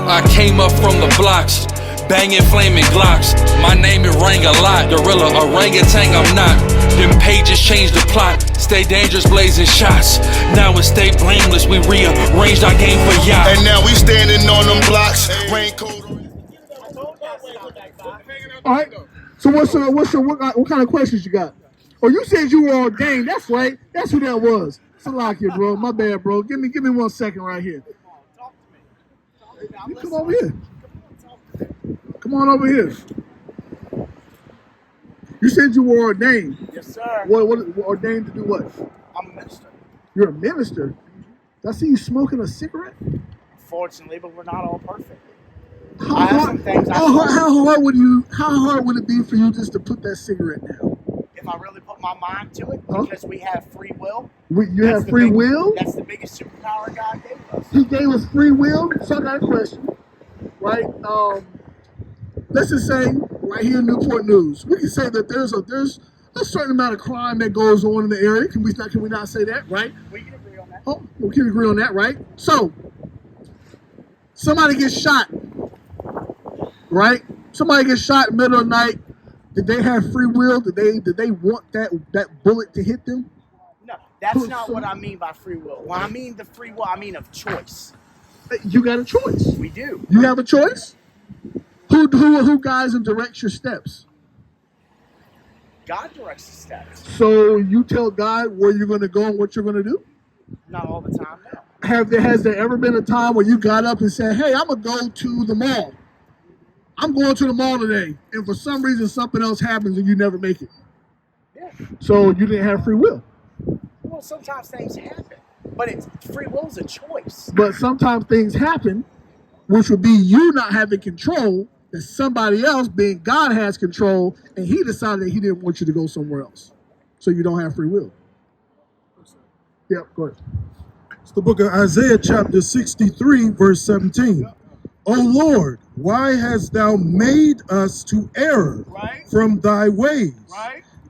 I came up from the blocks, banging flaming Glocks. My name it rang a lot. Gorilla, orangutan, I'm not. Them pages changed the plot. Stay dangerous, blazing shots. Now it's stay blameless. We rearranged our game for yacht. And now we standing on them blocks. Rain cold. All right. So what kind of questions you got? Oh, you said you were ordained. That's right. That's who that was. Salakia, bro. My bad, bro. Give me 1 second right here. You come over here. Come on over here. You said you were ordained. Yes, sir. What ordained to do what? I'm a minister. You're a minister? I see you smoking a cigarette? Fortunately, but we're not all perfect. How hard would it be for you just to put that cigarette down? If I really put my mind to it, because we have free will. You have free will? That's the biggest superpower God gave us. He gave us free will? So I got a question, right? Let's just say, right here in Newport News, we can say that there's a certain amount of crime that goes on in the area. Can we not say that, right? We can agree on that. Oh, we can agree on that, right? So, somebody gets shot, right? Somebody gets shot in the middle of the night. Did they have free will? Did they want that bullet to hit them? No, that's not what I mean by free will. When I mean the free will, I mean of choice. You got a choice. We do. You have a choice? Who guides and directs your steps? God directs the steps. So you tell God where you're going to go and what you're going to do? Not all the time, no. Has there ever been a time where you got up and said, hey, I'm going to go to the mall. I'm going to the mall today. And for some reason, something else happens and you never make it. Yeah. So you didn't have free will. Well, sometimes things happen. But free will is a choice. But sometimes things happen, which would be you not having control, and somebody else, being God, has control, and he decided that he didn't want you to go somewhere else. So you don't have free will. Yep, go ahead. It's the book of Isaiah chapter 63, verse 17. O Lord, why hast thou made us to err from thy ways,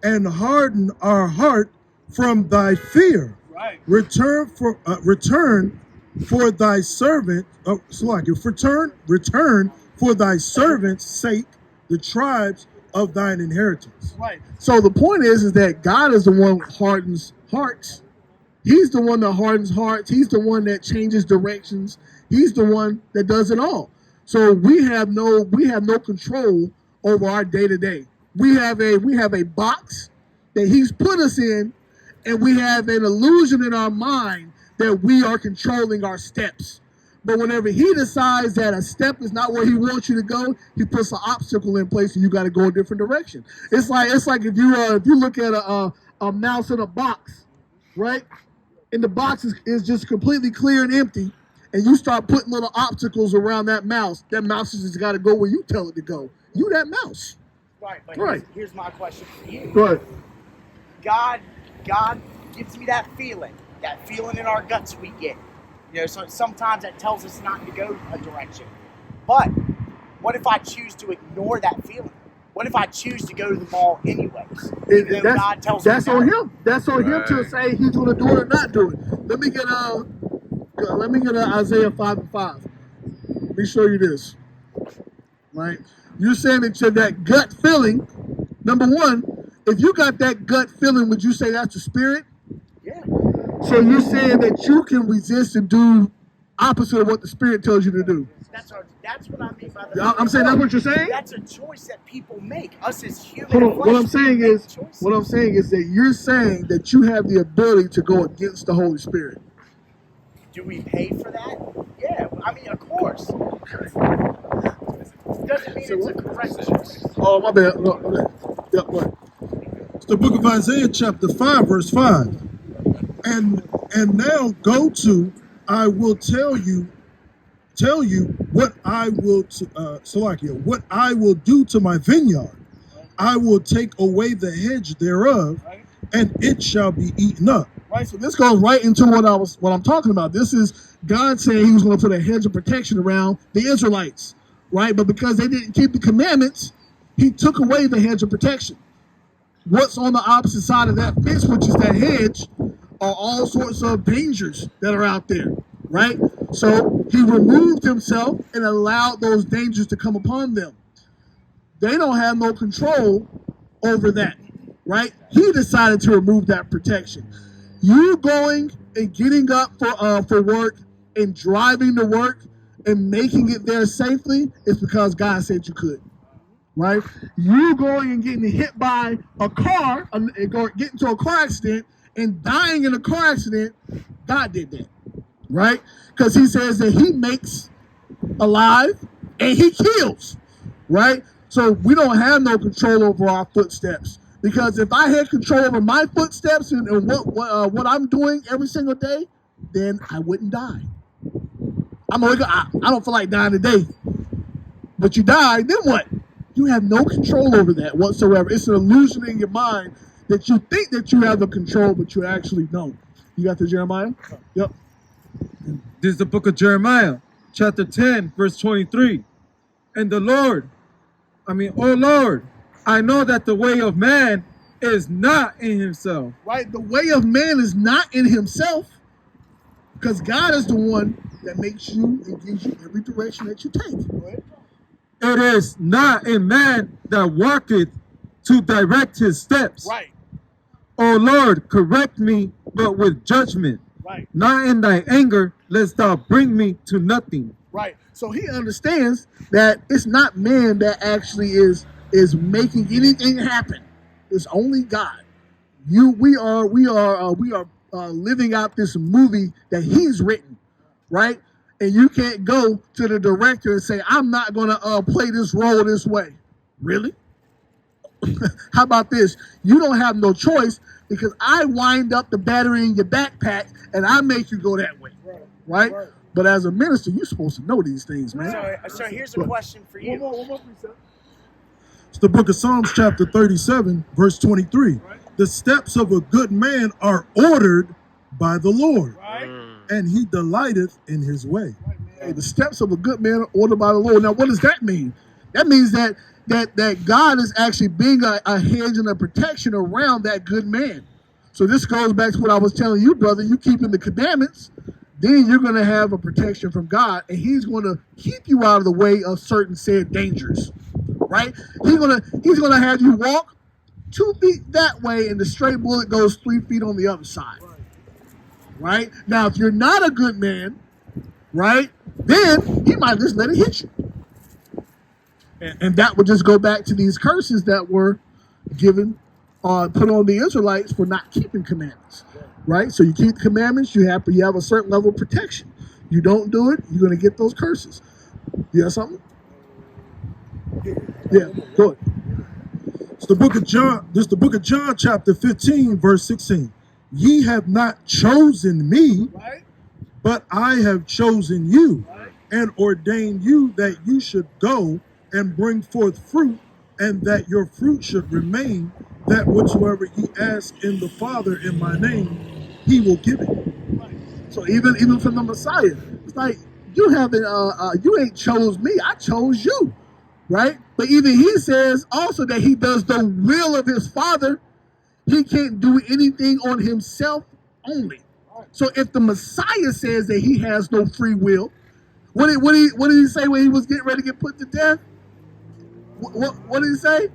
and harden our heart from thy fear? Return for thy servant, return for thy servant's sake the tribes of thine inheritance. Right. So the point is that God is the one who hardens hearts. He's the one that hardens hearts. He's the one that changes directions. He's the one that does it all. So we have no control over our day to day. We have a box that he's put us in, and we have an illusion in our mind that we are controlling our steps. But whenever he decides that a step is not where he wants you to go, he puts an obstacle in place and you got to go a different direction. It's like if you look at a mouse in a box, right? And the box is just completely clear and empty, and you start putting little obstacles around that mouse has just got to go where you tell it to go. You that mouse. Right, but here's my question for you. Right. God gives me that feeling in our guts we get. You know, so sometimes that tells us not to go a direction. But what if I choose to ignore that feeling? What if I choose to go to the mall anyways? God tells me that's on him. That's on him to say he's going to do it or not do it. Let me get Isaiah 5:5. Let me show you this. Right? You're saying that gut feeling. Number one, if you got that gut feeling, would you say that's the spirit? Yeah. So you're saying that you can resist and do opposite of what the spirit tells you to do. That's what I mean by the. I'm saying that's what you're saying. That's a choice that people make. Us as humans. What I'm saying is that you're saying that you have the ability to go against the Holy Spirit. Do we pay for that? Yeah, I mean, of course. Doesn't mean it's a correct choice. Oh, my bad. No. Yeah, what? It's the book of Isaiah chapter 5, verse 5. And now go to, I will tell you what I will what I will do to my vineyard. I will take away the hedge thereof, and it shall be eaten up. Right. So this goes right into what I'm talking about. This is God saying he was going to put a hedge of protection around the Israelites, right? But because they didn't keep the commandments, he took away the hedge of protection. What's on the opposite side of that fence, which is that hedge, are all sorts of dangers that are out there, right? So he removed himself and allowed those dangers to come upon them. They don't have no control over that, right? He decided to remove that protection. You going and getting up for work and driving to work and making it there safely is because God said you could, right? You going and getting hit by a car, getting into a car accident and dying in a car accident, God did that, right? Because he says that he makes alive and he kills, right? So we don't have no control over our footsteps. Because if I had control over my footsteps and what I'm doing every single day, then I wouldn't die. I don't feel like dying today. But you die, then what? You have no control over that whatsoever. It's an illusion in your mind that you think that you have the control, but you actually don't. You got the Jeremiah? Yep. This is the book of Jeremiah, chapter 10, verse 23. And oh Lord, I know that the way of man is not in himself. Right? The way of man is not in himself, because God is the one that makes you and gives you every direction that you take. Right? It is not in man that walketh to direct his steps. Right. O Lord, correct me, but with judgment. Right. Not in thy anger, lest thou bring me to nothing. Right. So he understands that it's not man that actually is making anything happen. It's only God. We are living out this movie that he's written, right? And you can't go to the director and say, I'm not going to play this role this way. Really? How about this? You don't have no choice because I wind up the battery in your backpack and I make you go that way, right? But as a minister, you're supposed to know these things, man. So here's a question for you. One more, please, sir. It's the book of Psalms, chapter 37, verse 23. Right. The steps of a good man are ordered by the Lord, Right. and he delighteth in his way. Hey, the steps of a good man are ordered by the Lord. Now, what does that mean? That means that God is actually being a hedge and a protection around that good man. So this goes back to what I was telling you, brother. You keeping the commandments, then you're going to have a protection from God, and he's going to keep you out of the way of certain said dangers, right? He's gonna have you walk 2 feet that way, and the stray bullet goes 3 feet on the other side, right? Now, if you're not a good man, right, then he might just let it hit you. And that would just go back to these curses that were given, put on the Israelites for not keeping commandments, right? So you keep the commandments, you have a certain level of protection. You don't do it, you're going to get those curses. You have something? Yeah, go ahead. It's the book of John. This is the book of John, chapter 15, verse 16. Ye have not chosen me, Right? but I have chosen you and ordained you that you should go and bring forth fruit, and that your fruit should remain, that whatsoever ye ask in the Father in my name, he will give it. So even from the Messiah, it's like you ain't chose me, I chose you, right? But even he says also that he does the will of his Father. He can't do anything on himself only. So if the Messiah says that he has no free will, what did he say when he was getting ready to get put to death? What did he say?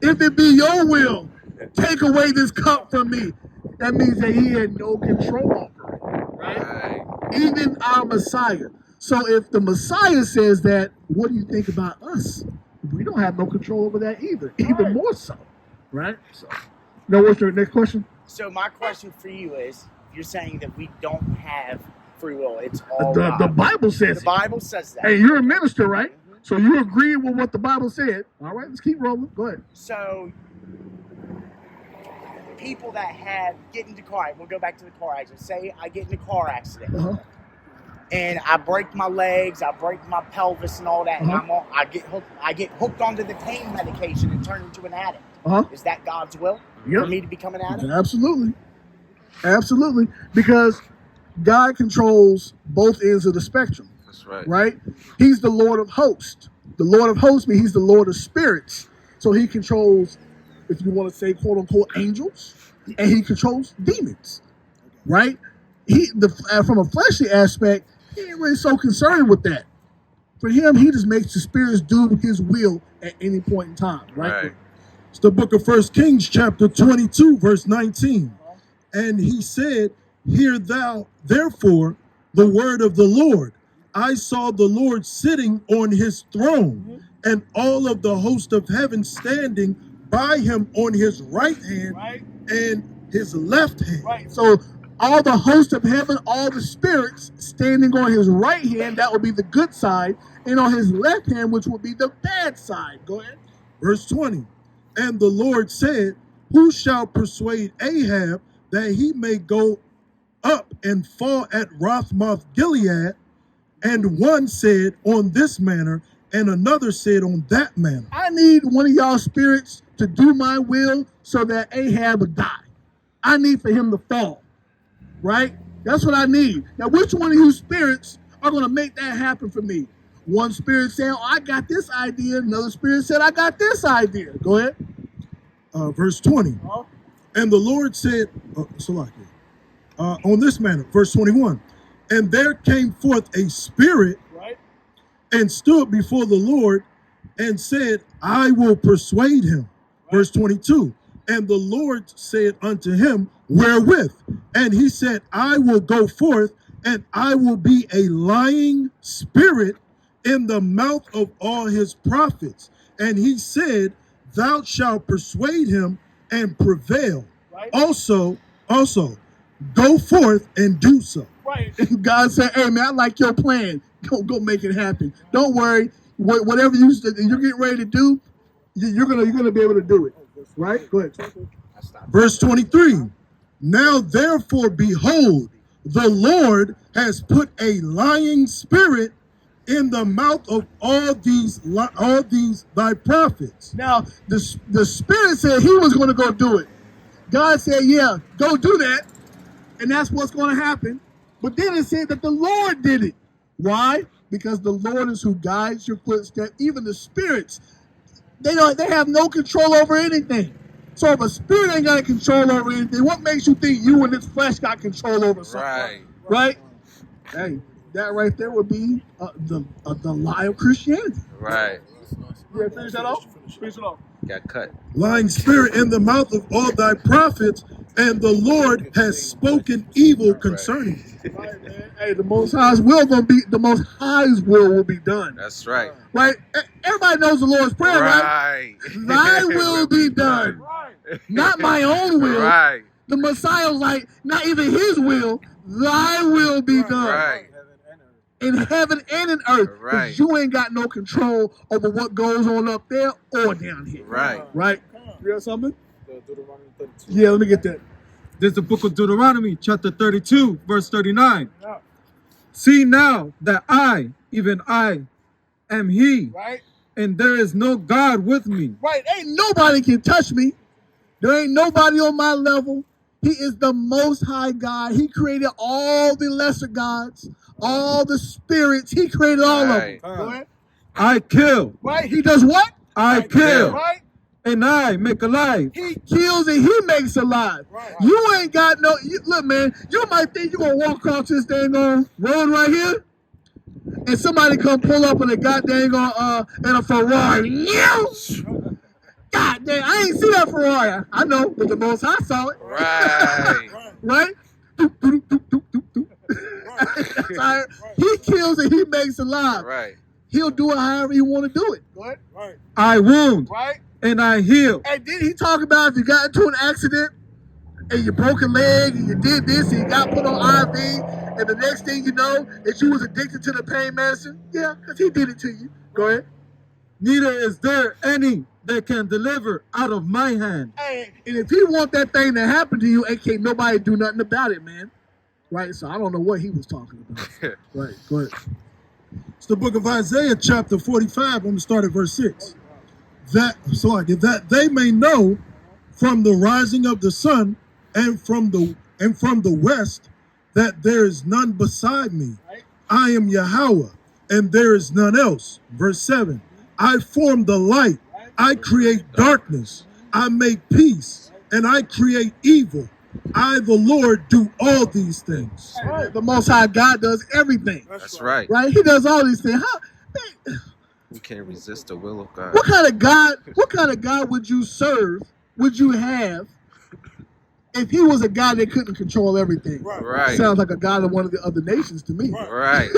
If it be your will, take away this cup from me. That means that he had no control over it, right? Even our Messiah. So if the Messiah says that, what do you think about us? We don't have no control over that either, even more so, right? So, what's your next question? So my question for you is, you're saying that we don't have free will. It's all The Bible says The Bible says that. Hey, you're a minister, right? So you agree with what the Bible said. All right, let's keep rolling. Go ahead. So people that get into car, we'll go back to the car accident. Say I get in a car accident. Uh-huh. And I break my legs, I break my pelvis and all that, and Uh-huh. I get hooked onto the pain medication and turn into an addict. Uh-huh. Is that God's will Yep. for me to become an addict? Absolutely. Absolutely. Because God controls both ends of the spectrum. That's right. Right? He's the Lord of hosts. The Lord of hosts means he's the Lord of spirits. So he controls, if you want to say, quote unquote, angels, and he controls demons. Right? From a fleshly aspect, He ain't really so concerned with that. For him, he just makes the spirits do his will at any point in time, right? It's the book of 1 Kings chapter 22, verse 19. And he said, hear thou therefore the word of the Lord. I saw the Lord sitting on his throne, and all of the host of heaven standing by him on his right hand and his left hand. Right. So all the host of heaven, all the spirits standing on his right hand, that would be the good side, and on his left hand, which would be the bad side. Go ahead. Verse 20. And the Lord said, who shall persuade Ahab that he may go up and fall at Ramoth Gilead? And one said on this manner, and another said on that manner. I need one of y'all spirits to do my will so that Ahab would die. I need for him to fall, right? That's what I need. Now, which one of you spirits are going to make that happen for me? One spirit said, oh, I got this idea. Another spirit said, I got this idea. Go ahead. Verse 20. And the Lord said, on this manner, verse 21. And there came forth a spirit and stood before the Lord and said, I will persuade him. Verse 22. And the Lord said unto him, wherewith? And he said, I will go forth, and I will be a lying spirit in the mouth of all his prophets. And he said, thou shalt persuade him and prevail. Also, go forth and do so. Right. And God said, hey, man, I like your plan. Go make it happen. Don't worry. Whatever you're getting ready to do, you're gonna be able to do it. Right? Go ahead. Verse 23. Now therefore, behold, the Lord has put a lying spirit in the mouth of all these thy prophets. Now, the spirit said he was going to go do it. God said, yeah, go do that. And that's what's going to happen. But then it said that the Lord did it. Why? Because the Lord is who guides your footsteps. Even the spirits, they have no control over anything. So if a spirit ain't got control over anything, what makes you think you and this flesh got control over something? Right? Hey, that right there would be the lie of Christianity. Right. Yeah, finish that off? Finish it off. Got cut. Lying spirit in the mouth of all thy prophets, and the Lord has spoken evil concerning you. Right, man. Hey, the Most High's will will be done. That's right. Right? Everybody knows the Lord's Prayer, right? Thy will be done. Not my own will. Right. The Messiah was like, not even his will, thy will be done. Right. In heaven and in earth. Right. Because you ain't got no control over what goes on up there or down here. Right. Right? You hear something? Yeah, let me get that. There's the book of Deuteronomy, chapter 32, verse 39. See now that I, even I, am he, Right? and there is no God with me. Right? Ain't nobody can touch me. There ain't nobody on my level. He is the Most High God. He created all the lesser gods, all the spirits. He created all of them. Go ahead. I kill. Right? He does what? I kill. Right? And I make alive. He kills and he makes alive. Right. You ain't got no, look, man, you might think you're going to walk across this dang on road right here, and somebody come pull up in a goddamn in a Ferrari. God damn, I ain't see that Ferrari. I know, but the Most High saw it. Right. Right? Right. He kills and he makes alive. Right. He'll do it however he want to do it. Go ahead. Right. I wound. Right. And I heal. And then he talk about if you got into an accident and you broke a leg and you did this and you got put on IV and the next thing you know is you was addicted to the pain medicine. Yeah, because he did it to you. Go ahead. Neither is there any that can deliver out of my hand. Hey, and if he want that thing to happen to you, ain't nobody do nothing about it, man. Right? So I don't know what he was talking about. Right, go ahead. It's the book of Isaiah, chapter 45. I'm going to start at verse 6. That they may know from the rising of the sun and from the west that there is none beside me. I am Yahweh, and there is none else. Verse 7. I form the light. I create darkness. I make peace, and I create evil. I, the Lord, do all these things. Right. The Most High God does everything. That's right. Right? He does all these things. We can't resist the will of God. What kind of God? What kind of God would you serve? Would you have if he was a God that couldn't control everything? Right. Sounds like a God of one of the other nations to me. Right.